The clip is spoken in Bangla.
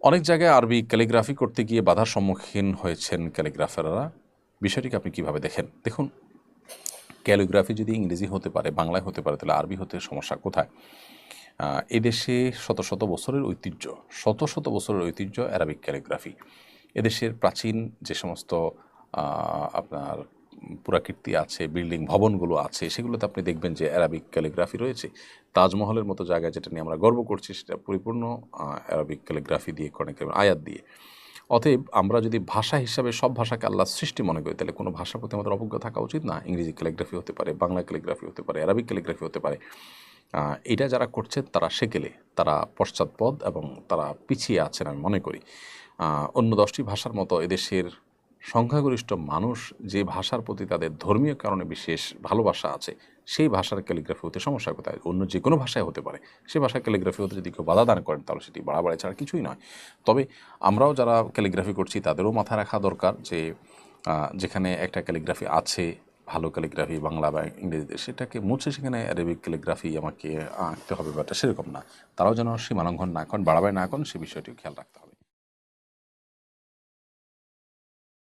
অনেক জায়গায় আরবি ক্যালিগ্রাফি করতে গিয়ে বাধার সম্মুখীন হয়েছেন ক্যালিগ্রাফাররা। বিষয়টিকে আপনি কিভাবে দেখেন? দেখুন, ক্যালিগ্রাফি যদি ইংরেজি হতে পারে, বাংলায় হতে পারে, তাহলে আরবি হতে সমস্যা কোথায়? এদেশে শত শত বছরের ঐতিহ্য, শত শত বছরের ঐতিহ্য অ্যারাবিক ক্যালিগ্রাফি। এদেশের প্রাচীন যে সমস্ত আপনার পুরাকীর্তি আছে, বিল্ডিং ভবনগুলো আছে, সেগুলোতে আপনি দেখবেন যে অ্যারাবিক ক্যালিগ্রাফি রয়েছে। তাজমহলের মতো জায়গায় যেটা নিয়ে আমরা গর্ব করছি, সেটা পরিপূর্ণ অ্যারাবিক ক্যালিগ্রাফি দিয়ে, কোরআন কারীমের আয়াত দিয়ে। অতএব আমরা যদি ভাষা হিসাবে সব ভাষাকে আল্লাহর সৃষ্টি মনে করি, তাহলে কোনো ভাষার প্রতি আমাদের অবজ্ঞা থাকা উচিত না। ইংরেজি ক্যালিগ্রাফি হতে পারে, বাংলা ক্যালিগ্রাফি হতে পারে, অ্যারাবিক ক্যালিগ্রাফি হতে পারে। এটা যারা করছেন তারা সেকেলে, তারা পশ্চাৎপদ এবং তারা পিছিয়ে আছেন আমি মনে করি। অন্য 10টি ভাষার মতো এদেশের সংখ্যাগরিষ্ঠ মানুষ যে ভাষার প্রতি তাদের ধর্মীয় কারণে বিশেষ ভালোবাসা আছে, সেই ভাষার ক্যালিগ্রাফি হতে সমস্যা কোথায়? অন্য যে কোনো ভাষায় হতে পারে। সে ভাষার ক্যালিগ্রাফি হতে যদি কেউ বাধা দান করেন, তাহলে সেটি বাড়াবাড়ি ছাড়া কিছুই নয়। তবে আমরাও যারা ক্যালিগ্রাফি করছি তাদেরও মাথায় রাখা দরকার যে যেখানে একটা ক্যালিগ্রাফি আছে, ভালো ক্যালিগ্রাফি বাংলা বা ইংরেজিতে, সেটাকে মুছে সেখানে অ্যারাবিক ক্যালিগ্রাফি আমাকে আঁকতে হবে, ব্যাপারটা সেরকম না। তারাও যেন সীমালঙ্ঘন না করেন, বাড়াবাড়ি না করেন, সে বিষয়টিও খেয়াল রাখতে হবে।